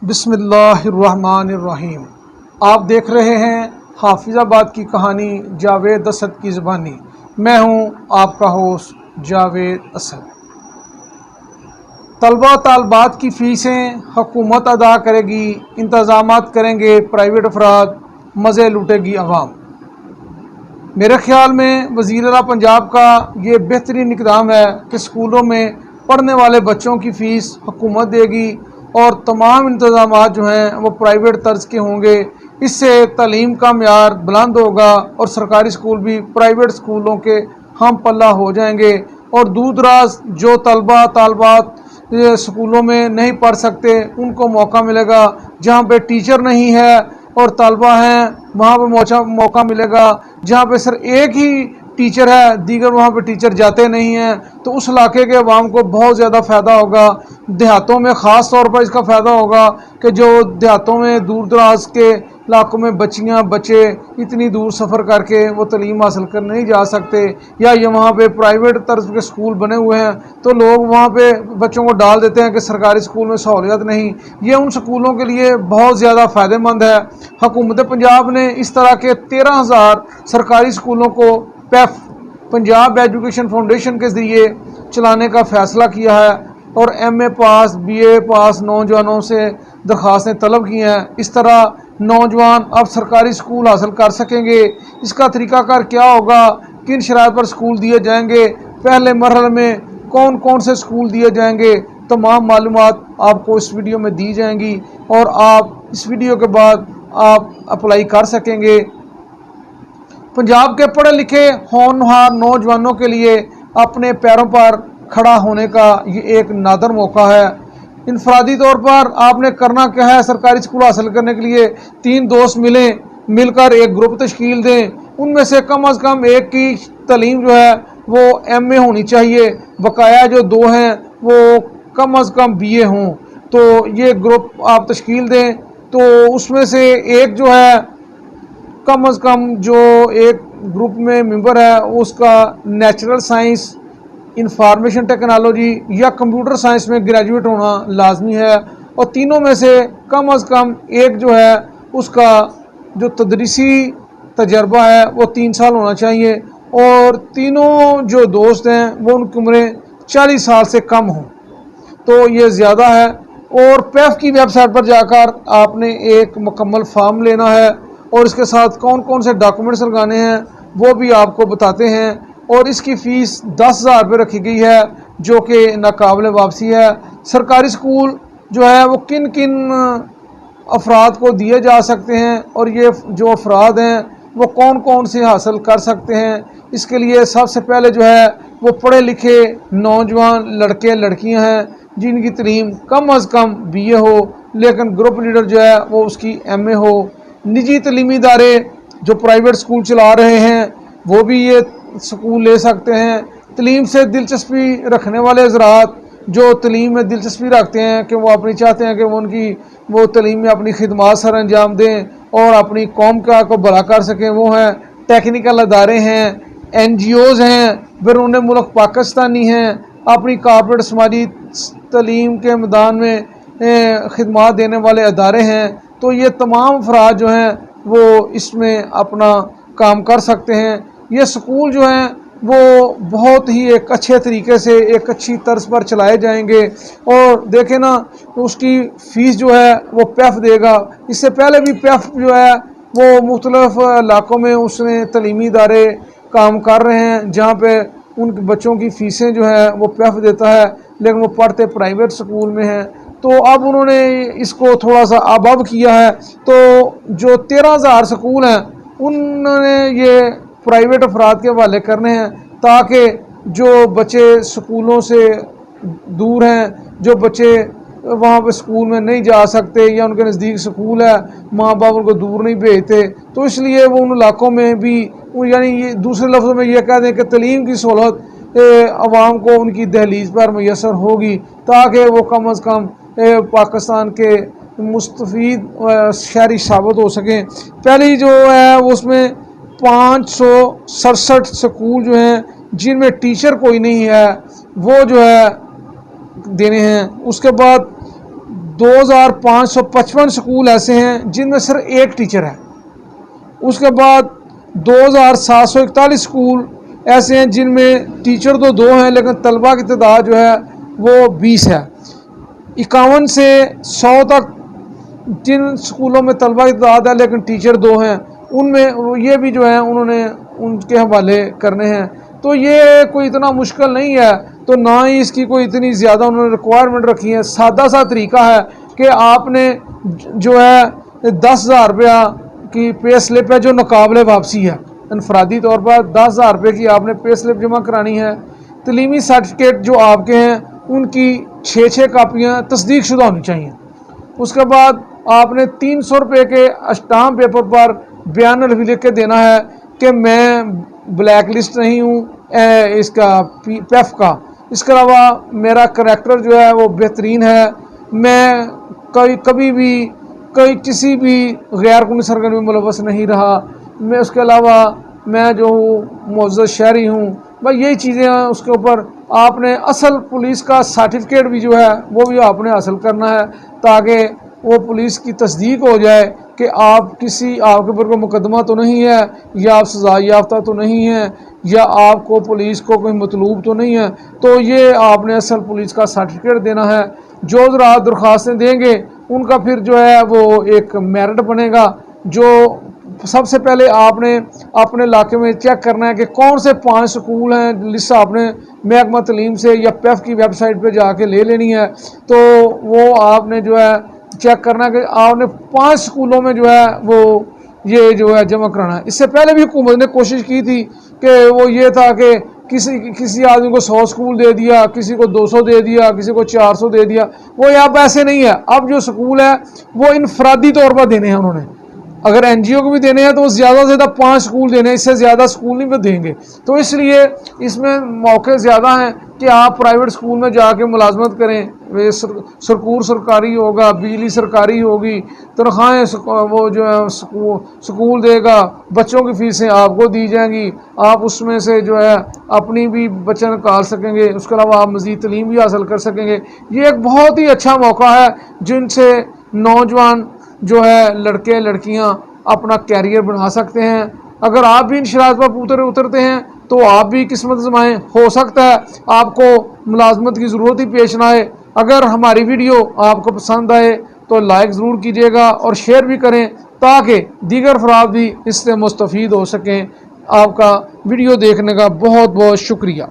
بسم اللہ الرحمن الرحیم۔ آپ دیکھ رہے ہیں حافظ آباد کی کہانی جاوید اسد کی زبانی۔ میں ہوں آپ کا ہوسٹ جاوید اسد۔ طلبہ طالبات کی فیسیں حکومت ادا کرے گی، انتظامات کریں گے پرائیویٹ افراد، مزے لوٹے گی عوام۔ میرے خیال میں وزیر اعلیٰ پنجاب کا یہ بہترین اقدام ہے کہ اسکولوں میں پڑھنے والے بچوں کی فیس حکومت دے گی اور تمام انتظامات جو ہیں وہ پرائیویٹ طرز کے ہوں گے۔ اس سے تعلیم کا معیار بلند ہوگا اور سرکاری اسکول بھی پرائیویٹ اسکولوں کے ہم پلہ ہو جائیں گے، اور دور دراز جو طلبہ طالبات اسکولوں میں نہیں پڑھ سکتے ان کو موقع ملے گا۔ جہاں پہ ٹیچر نہیں ہے اور طلبہ ہیں وہاں پہ موقع ملے گا۔ جہاں پہ صرف ایک ہی ٹیچر ہے، دیگر وہاں پہ ٹیچر جاتے نہیں ہیں، تو اس علاقے کے عوام کو بہت زیادہ فائدہ ہوگا۔ دیہاتوں میں خاص طور پر اس کا فائدہ ہوگا کہ جو دیہاتوں میں دور دراز کے علاقوں میں بچیاں بچے اتنی دور سفر کر کے وہ تعلیم حاصل کرنے نہیں جا سکتے، یا یہ وہاں پہ پرائیویٹ طرز کے اسکول بنے ہوئے ہیں تو لوگ وہاں پہ بچوں کو ڈال دیتے ہیں کہ سرکاری اسکول میں سہولیت نہیں۔ یہ ان اسکولوں کے لیے بہت زیادہ فائدہ مند ہے۔ حکومت پنجاب نے اس طرح کے 13,000 سرکاری اسکولوں کو پیف پنجاب ایجوکیشن فاؤنڈیشن کے ذریعے چلانے کا فیصلہ کیا ہے، اور ایم اے پاس بی اے پاس نوجوانوں سے درخواستیں طلب کی ہیں۔ اس طرح نوجوان اب سرکاری اسکول حاصل کر سکیں گے۔ اس کا طریقہ کار کیا ہوگا، کن شرائط پر اسکول دیے جائیں گے، پہلے مرحلے میں کون کون سے اسکول دیے جائیں گے، تمام معلومات آپ کو اس ویڈیو میں دی جائیں گی، اور آپ اس ویڈیو کے بعد آپ اپلائی کر سکیں گے۔ پنجاب کے پڑھے لکھے ہونہار نوجوانوں کے لیے اپنے پیروں پر کھڑا ہونے کا یہ ایک نادر موقع ہے۔ انفرادی طور پر آپ نے کرنا کیا ہے، سرکاری اسکول حاصل کرنے کے لیے 3 دوست مل کر ایک گروپ تشکیل دیں۔ ان میں سے کم از کم ایک کی تعلیم جو ہے وہ ایم اے ہونی چاہیے، بقایا جو 2 ہیں وہ کم از کم بی اے ہوں۔ تو یہ گروپ آپ تشکیل دیں، تو اس میں سے ایک جو ہے کم از کم جو ایک گروپ میں ممبر ہے اس کا نیچرل سائنس، انفارمیشن ٹیکنالوجی یا کمپیوٹر سائنس میں گریجویٹ ہونا لازمی ہے، اور تینوں میں سے کم از کم ایک جو ہے اس کا جو تدریسی تجربہ ہے وہ 3 سال ہونا چاہیے، اور تینوں جو دوست ہیں وہ ان کی عمریں 40 سال سے کم ہوں، تو یہ زیادہ ہے۔ اور پیف کی ویب سائٹ پر جا کر آپ نے ایک مکمل فارم لینا ہے، اور اس کے ساتھ کون کون سے ڈاکومنٹس لگانے ہیں وہ بھی آپ کو بتاتے ہیں، اور اس کی فیس 10,000 روپے رکھی گئی ہے جو کہ ناقابل واپسی ہے۔ سرکاری اسکول جو ہے وہ کن کن افراد کو دیے جا سکتے ہیں، اور یہ جو افراد ہیں وہ کون کون سے حاصل کر سکتے ہیں، اس کے لیے سب سے پہلے جو ہے وہ پڑھے لکھے نوجوان لڑکے لڑکیاں ہیں جن کی تعلیم کم از کم بی اے ہو، لیکن گروپ لیڈر جو ہے وہ اس کی ایم اے ہو۔ نجی تعلیمی ادارے جو پرائیویٹ اسکول چلا رہے ہیں وہ بھی یہ اسکول لے سکتے ہیں۔ تعلیم سے دلچسپی رکھنے والے حضرات جو تعلیم میں دلچسپی رکھتے ہیں کہ وہ اپنی چاہتے ہیں کہ وہ تعلیم میں اپنی خدمات سر انجام دیں اور اپنی قوم کا کو بھلا کر سکیں، وہ ہیں ٹیکنیکل ادارے ہیں، این جی اوز ہیں، بیرون ملک پاکستانی ہیں، اپنی کارپوریٹ سماجی تعلیم کے میدان میں خدمات دینے والے ادارے ہیں۔ تو یہ تمام افراد جو ہیں وہ اس میں اپنا کام کر سکتے ہیں۔ یہ سکول جو ہیں وہ بہت ہی ایک اچھے طریقے سے ایک اچھی طرز پر چلائے جائیں گے، اور دیکھیں نا اس کی فیس جو ہے وہ پیف دے گا۔ اس سے پہلے بھی پیف جو ہے وہ مختلف علاقوں میں اس نے تعلیمی ادارے کام کر رہے ہیں جہاں پہ ان بچوں کی فیسیں جو ہے وہ پیف دیتا ہے، لیکن وہ پڑھتے پرائیویٹ سکول میں ہیں۔ تو اب انہوں نے اس کو تھوڑا سا اب کیا ہے، تو جو 13,000 سکول ہیں انہوں نے یہ پرائیویٹ افراد کے حوالے کرنے ہیں، تاکہ جو بچے سکولوں سے دور ہیں، جو بچے وہاں پہ سکول میں نہیں جا سکتے یا ان کے نزدیک سکول ہے، ماں باپ ان کو دور نہیں بھیجتے، تو اس لیے وہ ان علاقوں میں بھی، یعنی یہ دوسرے لفظوں میں یہ کہہ دیں کہ تعلیم کی سہولت عوام کو ان کی دہلیز پر میسر ہوگی، تاکہ وہ کم از کم پاکستان کے مستفید شہری ثابت ہو سکیں۔ پہلی جو ہے اس میں 567 سکول جو ہیں جن میں ٹیچر کوئی نہیں ہے وہ جو ہے دینے ہیں۔ اس کے بعد 2555 سکول ایسے ہیں جن میں صرف ایک ٹیچر ہے. اس کے بعد 2741 سکول ایسے ہیں جن میں ٹیچر تو 2 ہیں لیکن طلبہ کی تعداد جو ہے وہ 20 ہے. 51 سے 100 تک جن سکولوں میں طلبہ کی تعداد ہے لیکن ٹیچر 2 ہیں، ان میں یہ بھی جو ہے انہوں نے ان کے حوالے کرنے ہیں. تو یہ کوئی اتنا مشکل نہیں ہے، تو نہ ہی اس کی کوئی اتنی زیادہ انہوں نے ریکوائرمنٹ رکھی ہے. سادہ سا طریقہ ہے کہ آپ نے جو ہے 10,000 روپیہ کی پے سلپ ہے جو ناقابل واپسی ہے، انفرادی طور پر 10,000 روپے کی آپ نے پے سلپ جمع کرانی ہے. تعلیمی سرٹیفکیٹ جو آپ کے ہیں ان کی 6 کاپیاں تصدیق شدہ ہونی چاہیے. اس کے بعد آپ نے 300 روپے کے اسٹامپ پیپر پر بیان الفی لکھ کے دینا ہے کہ میں بلیک لسٹ نہیں ہوں اس کا پیف کا. اس کے علاوہ میرا کریکٹر جو ہے وہ بہترین ہے، میں کبھی بھی کسی بھی غیر قانونی سرگرمی میں ملوث نہیں رہا، میں اس کے علاوہ میں جو ہوں معزز شہری ہوں. بھائی یہی چیزیں ہیں. اس کے اوپر آپ نے اصل پولیس کا سرٹیفکیٹ بھی جو ہے وہ بھی آپ نے حاصل کرنا ہے تاکہ وہ پولیس کی تصدیق ہو جائے کہ آپ کے اوپر کوئی مقدمہ تو نہیں ہے، یا آپ سزا یافتہ تو نہیں ہیں، یا آپ کو پولیس کو کوئی مطلوب تو نہیں ہے. تو یہ آپ نے اصل پولیس کا سرٹیفکیٹ دینا ہے. جو ذرا درخواستیں دیں گے ان کا پھر جو ہے وہ ایک میرٹ بنے گا. جو سب سے پہلے آپ نے اپنے علاقے میں چیک کرنا ہے کہ کون سے 5 سکول ہیں، لسٹ آپ نے محکمہ تعلیم سے یا پیف کی ویب سائٹ پہ جا کے لے لینی ہے. تو وہ آپ نے جو ہے چیک کرنا ہے کہ آپ نے 5 سکولوں میں جو ہے وہ یہ جو ہے جمع کرانا ہے. اس سے پہلے بھی حکومت نے کوشش کی تھی کہ وہ یہ تھا کہ کسی آدمی کو 100 سکول دے دیا، کسی کو 200 دے دیا، کسی کو 400 دے دیا. وہ اب ایسے نہیں ہے. اب جو سکول ہے وہ انفرادی طور پر دینے ہیں انہوں نے. اگر این جی او کو بھی دینے ہیں تو وہ زیادہ سے زیادہ 5 سکول دینے ہیں، اس سے زیادہ سکول نہیں دیں گے. تو اس لیے اس میں موقع زیادہ ہیں کہ آپ پرائیویٹ سکول میں جا کے ملازمت کریں. سکول سرکاری ہوگا، بجلی سرکاری ہوگی، تنخواہیں وہ جو ہے سکول دے گا، بچوں کی فیسیں آپ کو دی جائیں گی، آپ اس میں سے جو ہے اپنی بھی بچت نکال سکیں گے. اس کے علاوہ آپ مزید تعلیم بھی حاصل کر سکیں گے. یہ ایک بہت ہی اچھا موقع ہے جن سے نوجوان جو ہے لڑکے لڑکیاں اپنا کیریئر بنا سکتے ہیں. اگر آپ بھی ان شرائط پر اترتے ہیں تو آپ بھی قسمت آزمائیں. ہو سکتا ہے آپ کو ملازمت کی ضرورت ہی پیش نہ آئے. اگر ہماری ویڈیو آپ کو پسند آئے تو لائک ضرور کیجیے گا اور شیئر بھی کریں تاکہ دیگر افراد بھی اس سے مستفید ہو سکیں. آپ کا ویڈیو دیکھنے کا بہت بہت شکریہ.